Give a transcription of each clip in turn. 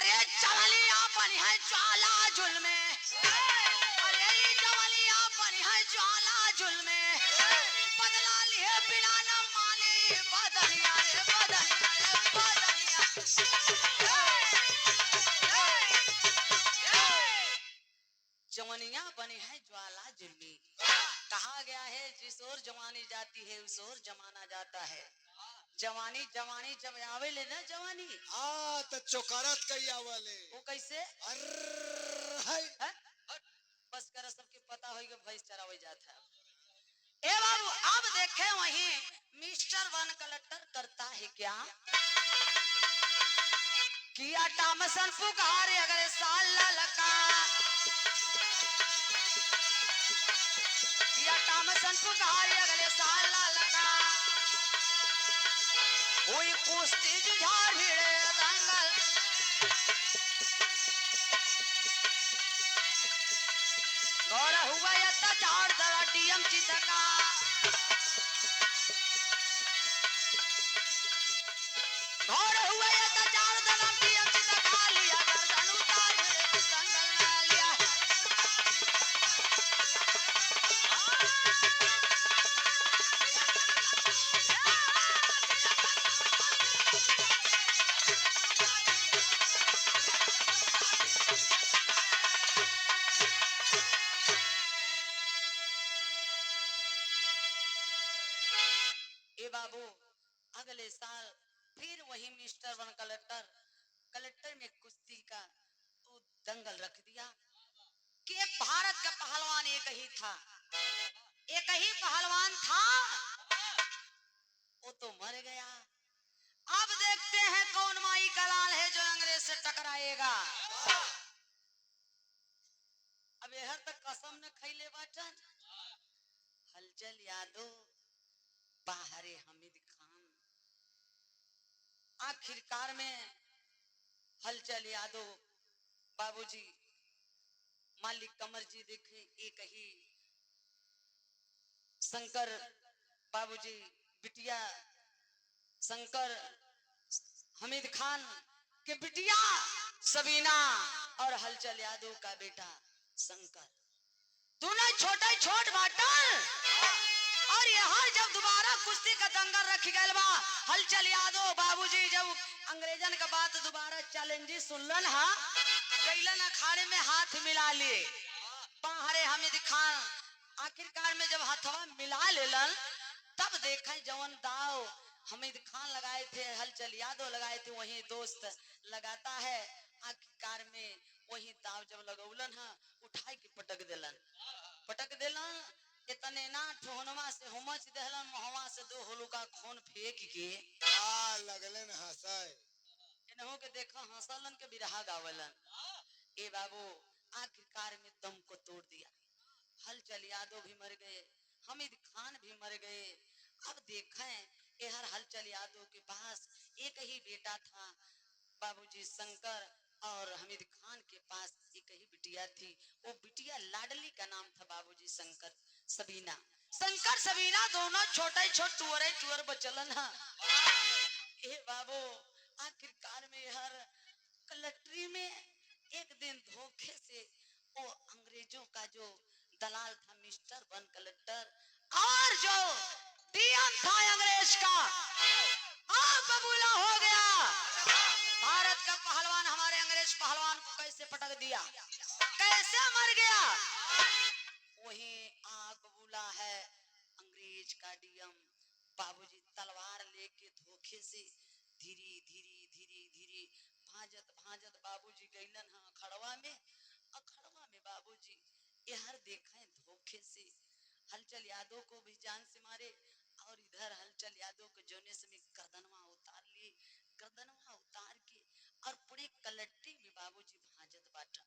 अरे जवलिया बनी है ज्वाला जुल्मे, अरे ये जवलिया बनी है ज्वाला जुल्मे, बदला लिए बिना न माने बदलिया रे बदलिया रे बदलिया। जवनिया बनी है ज्वाला जुल्मी, कहा गया है जिस ओर जवानी जाती है उस ओर जमाना जाता है। जवानी जवानी जब आवे ले ना जवानी तो चोकरत कई आवले वो कैसे है? बस कर सबके पता होगा भैंस चरावे जाता है। ए बाबू अब देखे वहीं मिस्टर वन कलेक्टर करता है क्या किया टामसन पुकारे अगले साल ललका, किया टामसन पुकारे अगले साल ललका, कोई कुश्ती जुझार भिड़े दंगल, गौर हुआ अत्याचार दरा डीएम चितका, गौर हुआ अत्याचार दरा डीएम चितका, लिया गर्दन उतार भिड़े दंगल में लिया। ए बाबू अगले साल फिर वही मिस्टर वन कलेक्टर कलेक्टर में कुश्ती का तो दंगल रख दिया कि भारत का पहलवान एक ही था, एक ही पहलवान था, वो तो मर गया। अब देखते हैं कौन माई का लाल है जो अंग्रेज से टकराएगा। अब यह तक कसम न खैले बाटन हलचल यादव बाहरे हमीद खान, आखिरकार में हलचल यादव बाबूजी मालिक कमर जी देखे एक ही शंकर बाबूजी बिटिया शंकर हमीद खान के बिटिया सबीना और हलचल यादव का बेटा शंकर दोनों छोटे छोट बाटल। और यहाँ जब दोबारा कुश्ती का दंगल रख गया बा हलचल यादव बाबूजी जब अंग्रेजन का बात दोबारा चैलेंज सुनलन हा गैलन अखाड़े में हाथ मिला लिए बाहरे हमीद खान। आखिरकार में जब हाथवा मिला लेलन तब देखा जवन दाव हमीद खान लगाए थे हलचल यादव लगाए थे वही दोस्त लगाता है। आखिरकार में वही दाव जब लगौलन है उठाई के पटक देलन इतने ना ठोहनवा से हुमच देहलन मोहवा से दो होलुका खून फेंक के लगलन हंसाए इन्हों के देखा हंसलन के बिरहा गावलन। ए बाबू आखिरकार में दम को तोड़ दिया, हलचल यादव भी मर गए, हमीद खान भी मर गए। अब देखें हर हलचल यादव के पास एक ही बेटा था बाबूजी शंकर और हमीद खान के पास एक ही बिटिया थी, वो बिटिया लाडली का नाम था बाबूजी शंकर सबीना। शंकर सबीना दोनों छोटे छोटे टुअर बचलन है। ए बाबू आखिरकार में हर कलेक्ट्री में एक दिन धोखे से वो अंग्रेजों का जो दलाल था मिस्टर वन कलेक्टर और जो डीएम था अंग्रेज का बबूला हो गया। भारत का पहलवान हमारे अंग्रेज पहलवान को कैसे पटक दिया, कैसे मर गया। वही आग बबूला है अंग्रेज का डीएम बाबूजी तलवार लेके धोखे से धीरे धीरे धीरे धीरे भाजत बाबूजी गईलन हाँ अखड़वा में बाबूजी यहर देखें धोखे से हलचल यादव को भी जान से मारे और इधर हलचल यादव को जोने से गर्दनवा उतार लिए, गर्दनवा उतार के और पूरे कलेक्ट्री में बाबूजी भाजत बाटा।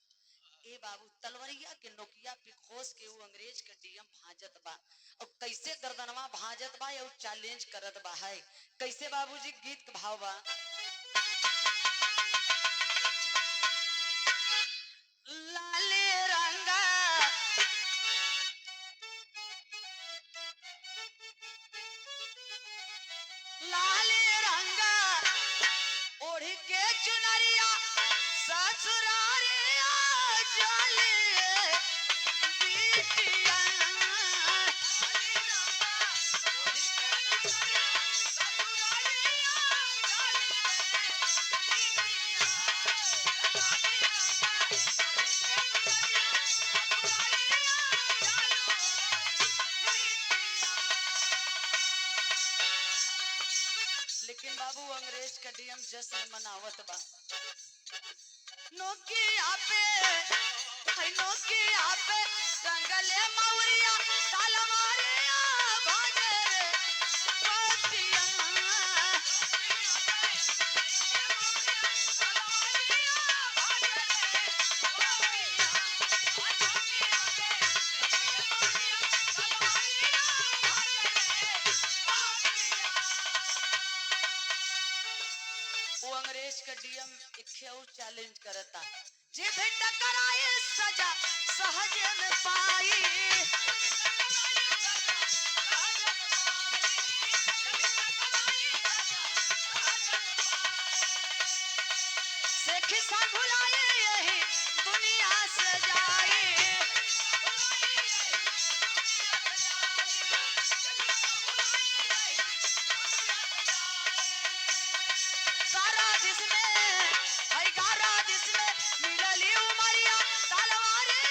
ए बाबू तलवरिया के नोकिया पे खोस के वो अंग्रेज के डीएम भाजत बा और कैसे गर्दनवा भाजत बा या चैलेंज करत बा है कैसे बाबूजी गीत के भाव बा लाले रंगा लाले रंगा ओढ़ के चुनरिया ससुरारे जाले बिटिया लेकिन बाबू अंग्रेज का डीएम जश्न मनावत बा नोकिया पे है नोकिया पे रंगले मौरिया तलवारे भागे पतिया वो अंग्रेज का डीएम एक और चैलेंज करता जे भी टकराए सजा सहज में पाई से खिस्सा भुलाए यही दुनिया से जाए गारा जिसमें है गारा जिसमें मिलली उमरिया तलवारे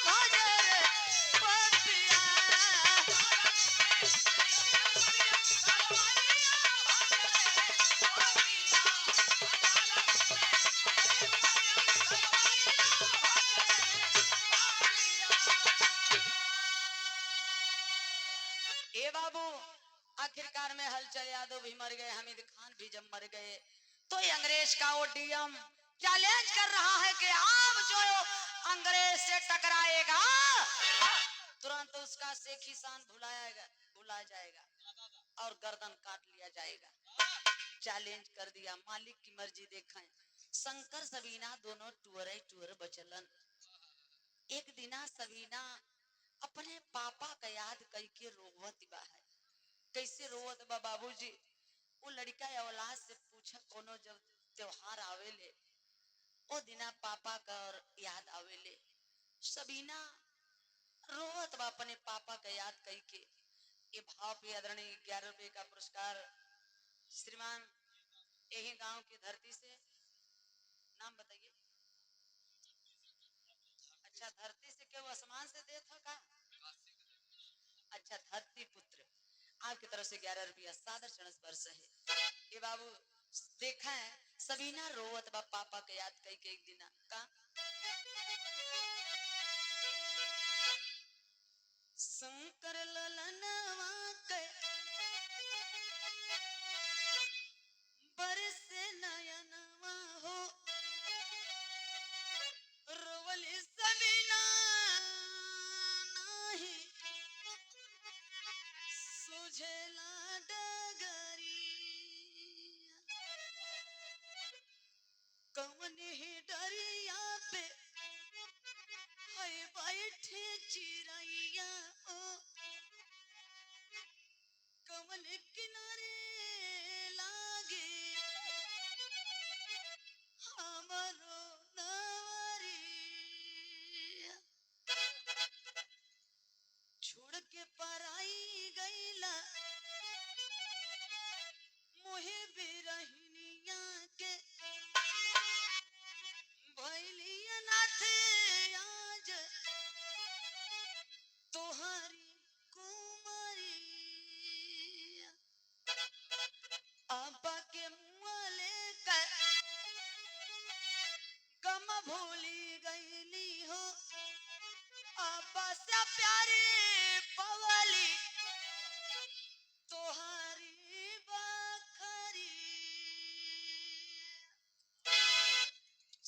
भजर पतिया ए बाबू आखिरकार में हलचल यादव भी मर गए हमीद खान भी जब मर गए तो ये अंग्रेज का वो डीएम चैलेंज कर रहा है कि आप जो अंग्रेज से टकराएगा तुरंत उसका शेखी शान भुला जाएगा और गर्दन काट लिया जाएगा चैलेंज कर दिया मालिक की मर्जी देखें शंकर सबीना दोनों टूर बचलन एक दिना सबीना अपने पापा का याद करके रोवत बा है कैसे रोवत बा बाबूजी वो लड़का या औलाद से पूछा कोनो जब त्योहार आवेले ओ दिना पापा का और याद आवेले सबीना रोवत बा अपने पापा का याद करके ये भाव पे आदरणीय 11 रुपए का पुरस्कार श्रीमान यही गांव की धरती से नाम बताइए अच्छा धरती से क्यों आसमान से दे था का अच्छा धरती पुत्र आपकी तरफ से 11 रुपया सादर चरण स्पर्श है ये बाबू देखा है सबीना रोवत बा पापा के याद कई के एक दिन का शंकर ललनवा के बरसे नयनवा हो रोवली सबीना नाही सुझेला डगरी कवन ही डरिया पे है बैठे चिड़ैया ओ कवन किनारे लागे हमरो नवरी छोड़ के पराई गईला मोहे बिरहिनिया के भैलिया नाथ आज तोहरी कुमारी अब्बा के मुँह लेकर गम भूली गईली हो अब्बा से प्यारे पवली तोहरी बखरी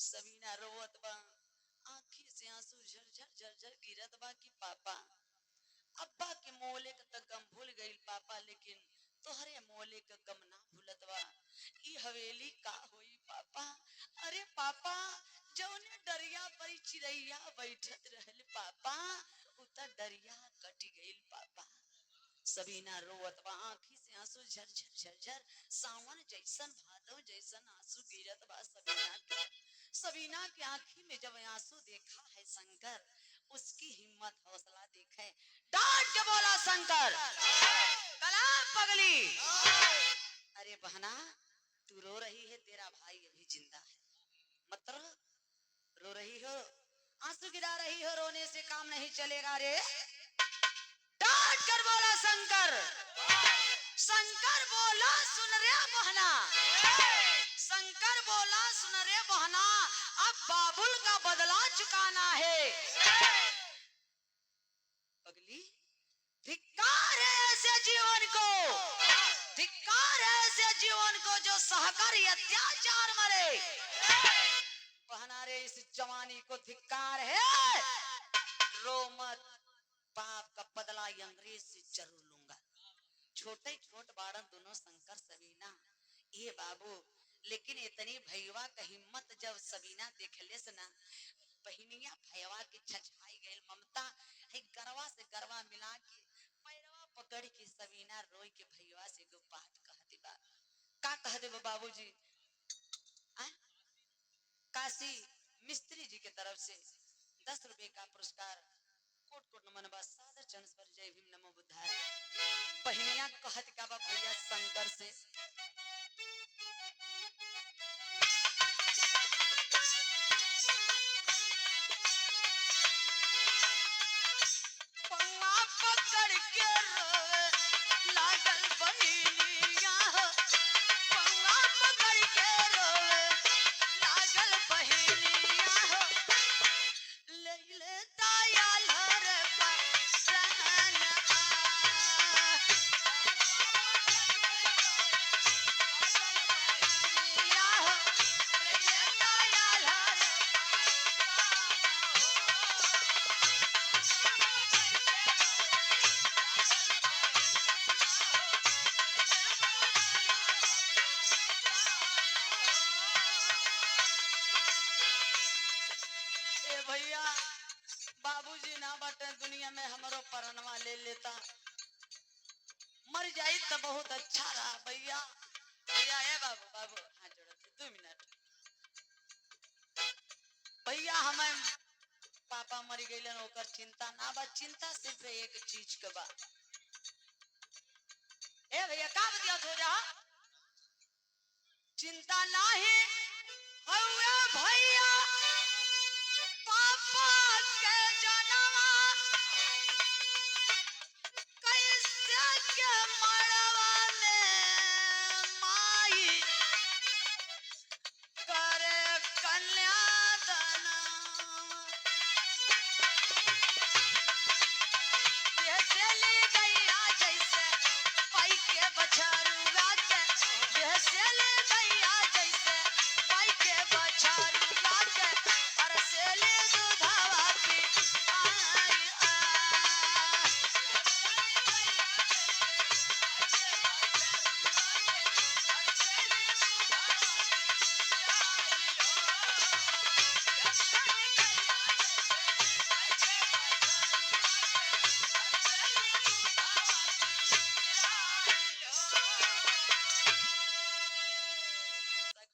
सबीना रोवत बा आँखी से आंसू झरझर गिरत बा कि पापा अब्बा के मोले का तक गम भूल गई पापा लेकिन तोहरे मोले का गम ना भूलत बा ई हवेली का होई पापा अरे पापा जौने डरिया पर चिड़ैया बैठत रहल पापा उता डरिया कट गईल पापा सबीना रोवत बा आँखी से के आंसू झरझर झरझर सावन जैसन भादव जैसन आंसू गिरत बा सबीना की आंखी में जब आंसू देखा है शंकर, उसकी हिम्मत हौसला देखे डांट के बोला शंकर, कलाम पगली, अरे बहना तू रो रही है, तेरा भाई अभी जिंदा है, मतलब रो रही हो, आंसू गिरा रही हो, रोने से काम नहीं चलेगा रे। डांट कर बोला शंकर, शंकर बोला सुन रे बहना, शंकर बोला सुन रे बहना, अब बाबुल का बदला चुकाना है। अगली धिक्कार है ऐसे जीवन को, धिक्कार है ऐसे जीवन को जो सहकर अत्याचार मरे। बहना रे इस जवानी को धिक्कार है, रो मत, पाप का बदला अंग्रेज से जरूर लूंगा। छोटे छोट बाड़न दोनों शंकर सबीना, ये बाबू, लेकिन इतनी भैया का हिम्मत जब सबीना देखले से ना, बहनिया भैया की छछाई गई ममता है, गरवा से गरवा मिला के पैरवा पकड़ के सबीना रोई के भैया से एगो बात कह देबा। का कह देबा बाबूजी? काशी मिस्त्री जी के तरफ से 10 रुपए का पुरस्कार, कोट कोट नमन बा, सादर चरण पर जय भीम नमो बुद्धाय। बहनिया कहत का बा भैया शंकर से, पौवा पकड़ के रोवे लागल बहनिया, पौवा पकड़ के रोवे लागल बहनिया, ले ले ताया लहर परान भैया बाबूजी ना बटे दुनिया में हमारो परनवा ले लेता, मर जाई तो बहुत अच्छा रहा। भैया भैया है बाबू, बाबू हाँ जोड़ते 2 मिनट। भैया हमें पापा मरी गईलन, ओकर चिंता ना बा, चिंता सिर्फ एक चीज के बा। ए भैया का बतिया हो जा, चिंता नाही हउए भैया पापा के जनवा, कैसे के मड़वा में माई करे कन्यादान, जैसे ले गैया जैसे पाई के बछरुआ के, जैसे ले गैया जैसे पाई के बछरुआ के, और से ले दूधवा पी आई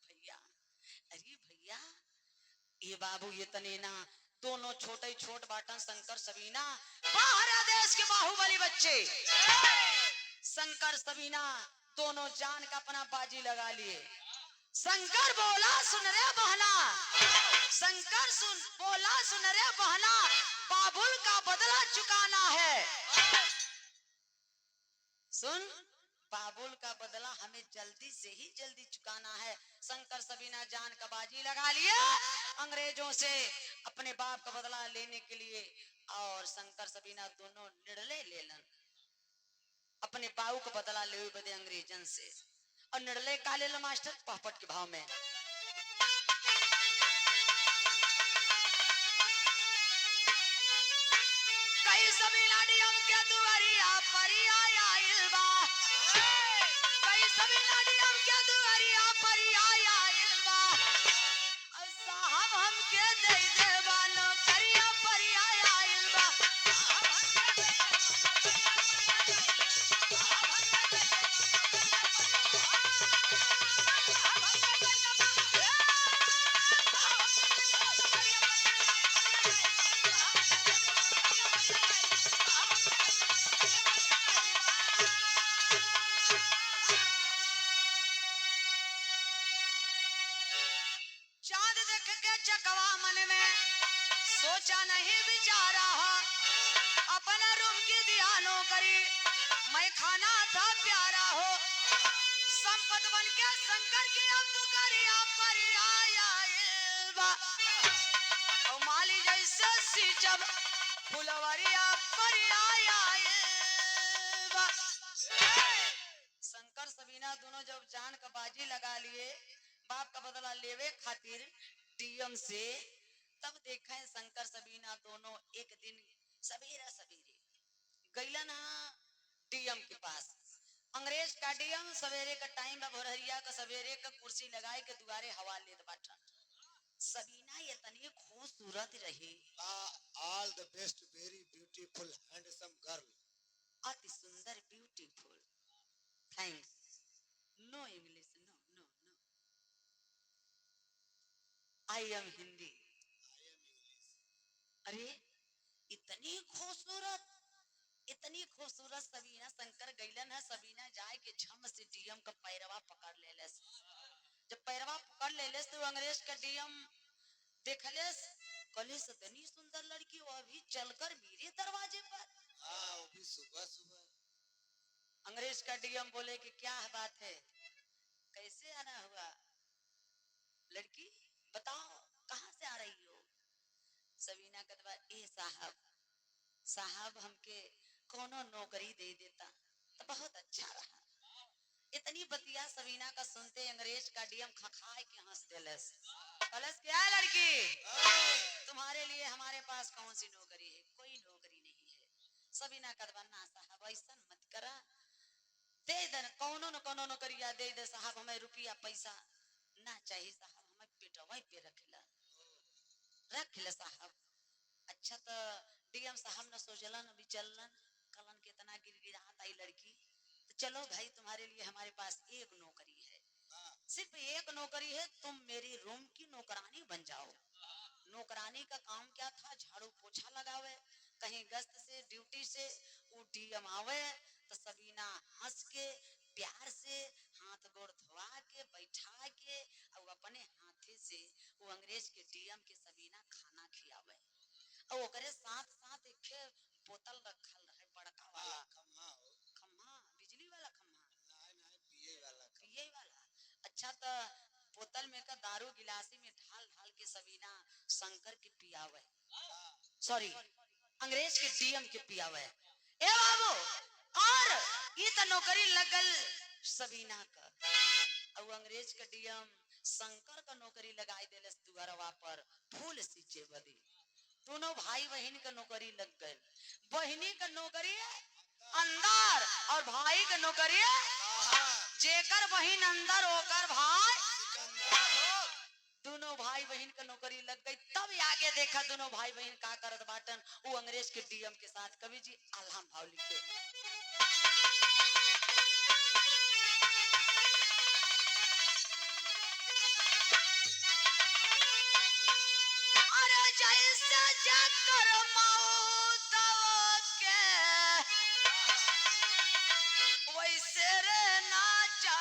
भैया। अरे भैया ये बाबू ये तने ना, दोनों छोटे छोट बाटन शंकर सबीना, बाहर देश के बाहुबली बच्चे, शंकर सबीना दोनों जान का अपना बाजी लगा लिए। शंकर बोला सुन रे बहना, शंकर बोला सुन रे बहना, बाबुल का बदला चुकाना है। सुन, बाबुल का बदला हमें जल्दी से ही जल्दी चुकाना है। शंकर सबीना जान का बाजी लगा लिए अंग्रेजों से अपने बाप का बदला लेने के लिए, और शंकर सबीना दोनों निर्णय लेलन अपने बाबू का बदला ले बदे अंग्रेजन से। और निर्णय का ले मास्टर पहपट के भाव में, कई सबीना नियम के दुआरिया परिया आइल बा, कई सबीना नियम के दुआरिया परिया आइल बा, साहब हमके दे दे बानो करिया परिया आइल बा। देख के चकवा मन में सोचा नहीं विचारा हो, अपने रूम की दिया नौकरी मैं खाना था प्यारा हो, संपत बन के शंकर की अब करिया पर आया और माली जैसे सींचब फुलवरिया पर आया। शंकर सबीना दोनों जब जान का बाजी लगा लिए बाप का बदला लेवे खातिर डीएम से, तब देखा है शंकर सबीना दोनों एक दिन सवेरे सवेरे गईलन डीएम के पास। अंग्रेज का डीएम सवेरे का टाइम भोरहरिया का सवेरे का कुर्सी लगाए के दुआरे हवा लेत बाटन। सबीना ये तनी खूबसूरत रही, all the best, very beautiful handsome girl. अति सुंदर beautiful, thanks, no English, no no no, I am Hindi. अरे इतनी खूबसूरत, इतनी खूबसूरत सबीना शंकर गईलन है। सबीना जाए के झम से डीएम का पैरवा पकड़ ले लेस। जब पैरवा पकड़ ले लेस तो अंग्रेज का डीएम देखलेस, कलेस इतनी सुंदर लड़की वो अभी चलकर मेरे दरवाजे पर। हाँ, वो भी सुबह सुबह। अंग्रेज का डीएम बोले कि क्या बात है, कैसे आना हुआ, लड़की बताओ कहाँ से आ रही हो। सबीना कदवा, ए साहब, साहब हमके कोनो नौकरी दे देता तो बहुत अच्छा रहा। इतनी बतिया सबीना का सुनते अंग्रेज का डीएम खखाए के हंस देलस। कलस, क्या है लड़की, तुम्हारे लिए हमारे पास कौन सी नौकरी है, कोई नौकरी नहीं है। सबीना कदवा, ना साहब ऐसा मत करा, दे दे कोनो न कोनो नौकरिया दे दे साहब, हमें रुपया पैसा ना चाहिए साहब, हमें पेटवा पे रखला रखला साहब। अच्छा तो डीएम साहब ने सोचलन अभी चलन कलन कितना गिड़गिड़ात आई लड़की, तो चलो भाई तुम्हारे लिए हमारे पास एक नौकरी है, सिर्फ एक नौकरी है, तुम मेरी रूम की नौकरानी बन जाओ। नौकरानी का काम क्या था, झाड़ू पोछा लगावे, कहीं गश्त से ड्यूटी से वो डीएम आवे तो सबीना हंस के प्यार से हाथ गोड़ धोआ के बैठा के और अपने हाथे से वो अंग्रेज के डीएम के सबीना खाना खियावे। और ओकरे साथ साथ एक बोतल रखल रहे बड़का वाला, खम्हा, बिजली वाला खम्हा, पिए वाला। अच्छा तो बोतल में का दारू गिलासी में ढाल ढाल के सबीना शंकर के पियावे, सॉरी अंग्रेज के डीएम के पियावे। ए बाबू, और ये तो नौकरी लगल सबीना का, और अंग्रेज का डीएम शंकर का नौकरी लगाई देलस दुआरवा पर फूल सींचे बदी। दोनों भाई बहन का नौकरी लग गए, बहनी का नौकरी अंदर और भाई का नौकरी जेकर बहन अंदर होकर भाई, दोनों भाई बहन का नौकरी लग गई। तब आगे देखा दोनों भाई बहन का करत बाटन वो अंग्रेज के डीएम के साथ। कवि जी आल्हा भाव लिखे, अरे जैसे जकर मौत के वैसे रे नाचा,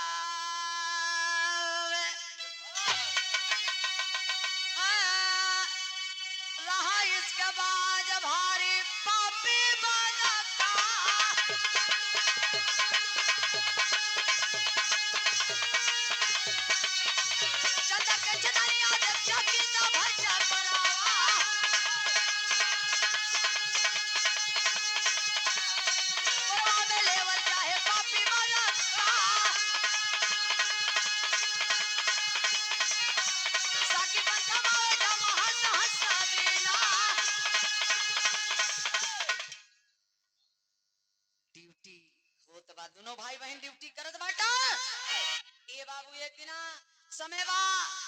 रहा इसके बाद भारी पापी बदका, चटक चटनिया दे चकी तो भजा परावा, परावा में लेवल चाहे पापी बदका, साकी बंदा मावे जमा हंस हंस सबीना। ड्यूटी होत बा, दोनों भाई बहन ड्यूटी करत बाटा। ए बाबू एक दिन समय बा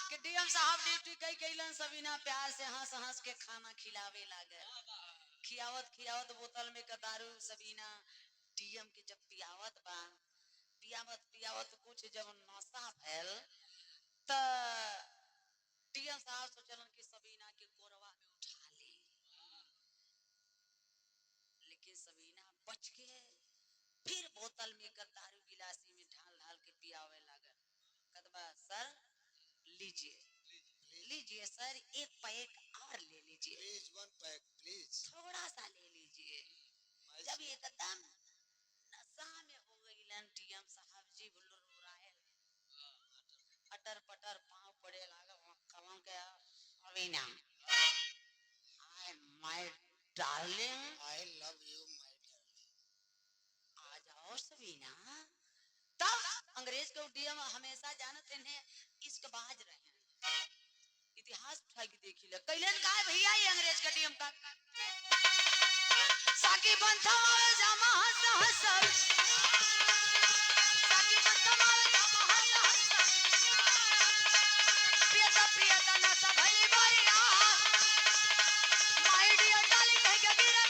कि डीएम साहब ड्यूटी कई कैलन, सबीना प्यार से हंस हंस के खाना खिलावे लागे। खियावत खियावत बोतल में का दारू सबीना डीएम के जब पियावत बा, पियावत पियावत कुछ जब नशा भैल त डीएम साहब सोचलन कि सबीना के कोरवा में उठा ले, लेकिन सबीना बच के फिर बोतल में का दारू गिलासी में ढाल ढाल के पियावे लागल। कदबा सर लीजिए लीजिए सर एक पैक और ले लीजिए, प्लीज वन पैक प्लीज। थोड़ा सा ले लीजिए। जब एकदम नशा में हो गई डीएम साहब जी बुल्लुराए अटर पटर पाँव पड़े लागल कलम के अविना I my darling I love you my darling. आ जाओ सबीना। तब अंग्रेज के डीएम हमेशा जानते हैं इश्क बाज रहे हैं। इतिहास उठा के देखी ले कैलन का है भैया ये अंग्रेज का डीएम का साकी बंधा जमा सहसर साकी बंधा जमा सहसर प्रियता न सब भई बरिया माय डियर डार्लिंग कह के गिरा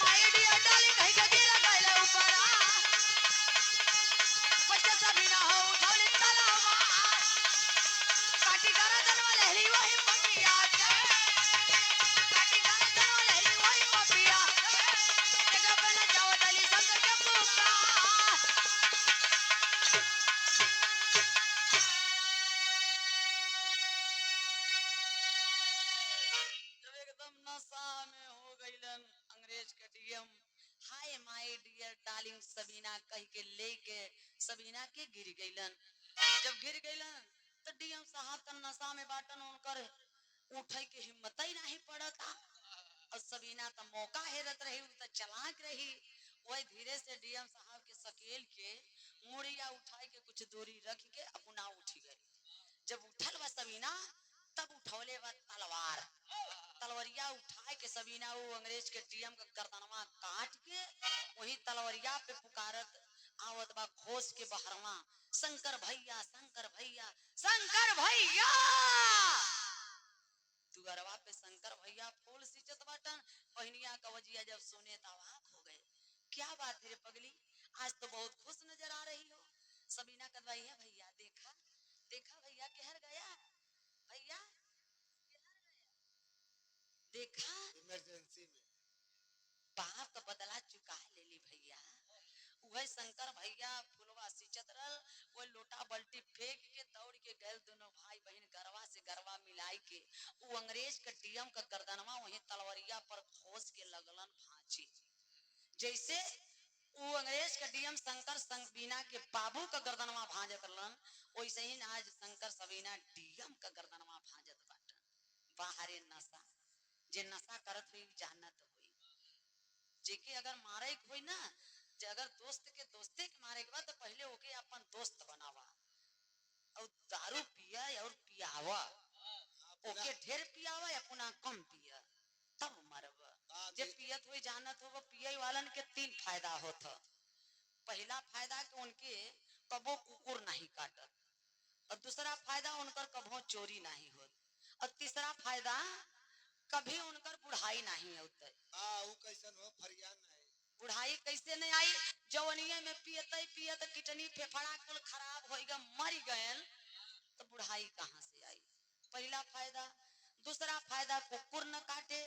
माय डियर डार्लिंग कह के गिरा गइले ऊपर बच्चा सभी ना हो उठौली तलावा काटी गरदन वाले ही वही पपिया काटी गरदन वाले ही वही पपिया जगह पे न जाओ दली संग के पुका जब एकदम नशा में हो गइलन अंग्रेज के DM hi my dear darling Sabina कह के लेके सबीना के गिर गइलन। जब गिर गइलन तो डीएम साहब त नशा में बाटन उनकर उठे के हिम्मत ही नहीं पड़ता और सबीना त मौका हेरत रही त चलाक रही वही धीरे से डीएम साहब के सकेल के मुड़िया उठाई के कुछ दूरी रख के अपना उठ गई। जब उठल बा सबीना तब उठौले बा तलवार तलवरिया उठाए के सबीना वो अंग्रेज के डीएम का गर्दनवा काट के वही तलवरिया पे पुकारत आवत बा घोष के बहरवा शंकर भैया शंकर भैया शंकर भैया। दुअरवा पे शंकर भैया फूल सींचत बाटन बहनिया कवजिया जब सुने तो अवाक हो गए क्या बात है रे पगली आज तो बहुत खुश नजर आ रही हो। सबीना कदवाई है भैया देखा देखा भैया कहर गया भैया देखा इमरजेंसी में पाप का बदला चुका ले ली भैया। वही शंकर भैया फुलवा सींचत रहल वो लोटा बल्टी फेंक के दौड़ के गए दोनों भाई बहन गरवा से गरवा मिलाई के वो अंग्रेज के डीएम का गर्दनवा वही तलवरिया पर खोस के लगलन भांची। जैसे वो अंग्रेज के डीएम शंकर सबीना के बाबू का गर्दनवा भांजत रहलन वैसे ही आज शंकर सबीना डीएम का गर्दनवा भांजत बाटन। बाहरे नशा जे नशा करत हुई जानत हुई जेके अगर मारे कोई ना जे अगर दोस्त के दोस्ते के मारे के बाद तो पहले ओके अपन दोस्त बनावा और दारू पिया और पियावा ओके ढेर पियावा या पुना कम पिया तब मरवा। जे पियत हुई जानत हो पिए वालन के तीन फायदा होता। पहला फायदा कि उनके कबो कुकुर नहीं काटत और दूसरा फायदा उनकर कबो चोरी नहीं होत और तीसरा फायदा कभी उनकर बुढ़ाई नहीं होते। वो कैसन हो फरियाद नहीं बुढ़ाई कैसे नहीं आई जवनिया में पियते पियत किडनी फेफड़ा कुल खराब होएगा मर गए तो बुढ़ाई कहाँ से आई पहला फायदा। दूसरा फायदा कुकुर न काटे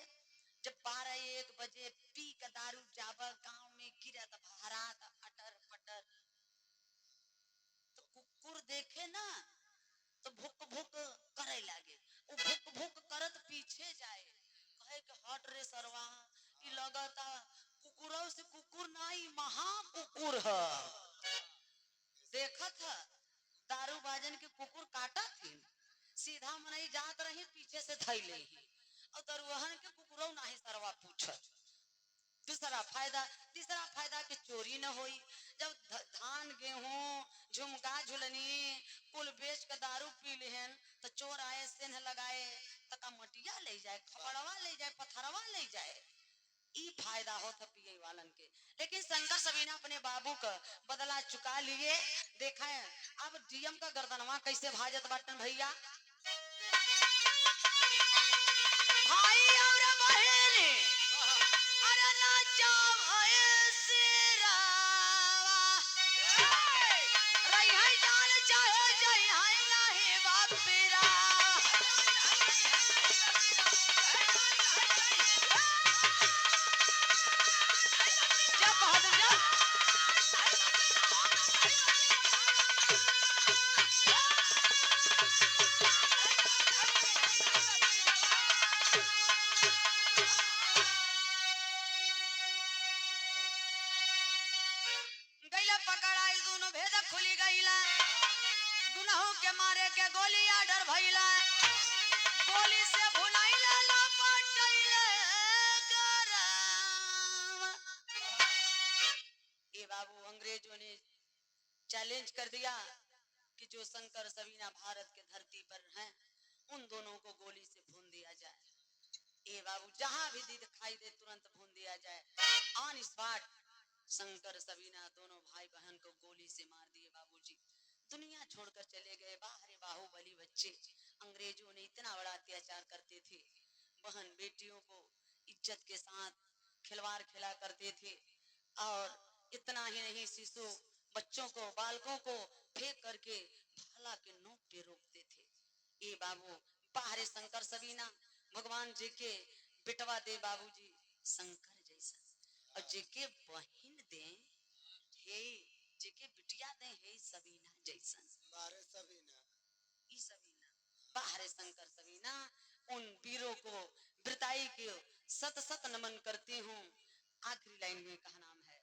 जब 12-1 बजे पी के दारू जावा गांव में गिरत भारत अटर पटर तो कुकुर देखे ना तो भुक भुक करे लागे वो भुक भुक करत पीछे जाए कहे के हट रे सरवा ई लगता कुकुरों से कुकुर नहीं महा कुकुर है। देखत है दारू बाजन के कुकुर काटा थी सीधा मनई जात रही पीछे से धैले ही और दरुहन के कुकुरों नहीं सरवा पूछत। दूसरा फायदा तीसरा फायदा कि चोरी न होई जब धान गेहूं झुमका झुलनी कुल बेच के दारू पी लेहन तो चोर आए सेन लगाए तका मटिया ले जाए खपड़वा ले जाए पत्थरवा ले जाए ई फायदा होता पिए वालन के। लेकिन शंकर सबीना अपने बाबू का बदला चुका लिए देखा है अब डीएम का गर्दनवा कैसे भाजत बाटन भैया भाई और बहन अरे ना जाओ सिरावा रही है जान चाहे जय है नहीं बापीरा जब बहादुर जब खुली गईला दुनहु के मारे के गोली आडर भइला गोली से भुनाइला लपटइले गराम। ए बाबू अंग्रेजों ने चैलेंज कर दिया कि जो शंकर सबीना भारत के धरती पर हैं उन दोनों को गोली से भून दिया जाए। ए बाबू जहां भी दिखाई दे तुरंत भून दिया जाए। ऑन स्पॉट शंकर सबीना दोनों भाई बहन को गोली से मार दिए बाबूजी। दुनिया छोड़कर चले गए। बाहरे बाहुबली बच्चे अंग्रेजों ने इतना बड़ा अत्याचार करते थे। बहन बेटियों को इज्जत के साथ खिलवाड़ खिला करते थे और इतना ही नहीं शिशु बच्चों को बालकों को फेंक करके भाला के नोक पे रोकते थे। ए बाबू बाहरे शंकर सबीना भगवान जी के बिटवा दे बाबूजी शंकर जैसा और जेके बहिन दे हे जेके बिटिया दे हे सबीना जैसन बारे सबीना ई सबीना बाहरे शंकर सबीना उन वीरों को वृताई के सत सत नमन करती हूँ। आखिरी लाइन में कहा नाम है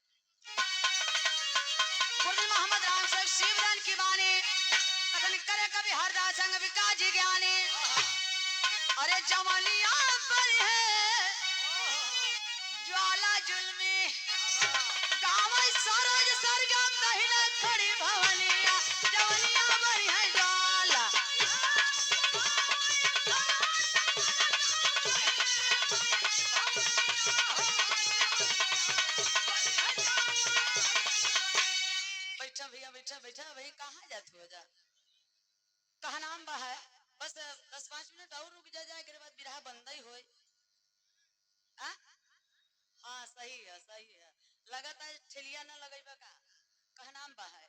गुरु मोहम्मद राम से शिवरन की बानी कथन करे कभी हरदास संग विकास जी ज्ञानी। अरे जवानिया पर है ज्वाला जुल्मी गाँव सरोज सरगम कहिला खड़ी भवनिया जवानिया पर है ज्वाला। बैठा भैया बैठा बैठा भाई कहाँ जाते हो जा कहा नाम बा है बस 10-5 मिनट और रुक जाए के बाद बिरहा बंद ही होए। हाँ सही है लगा था ठेलिया ना लगेबा का कहा नाम बा है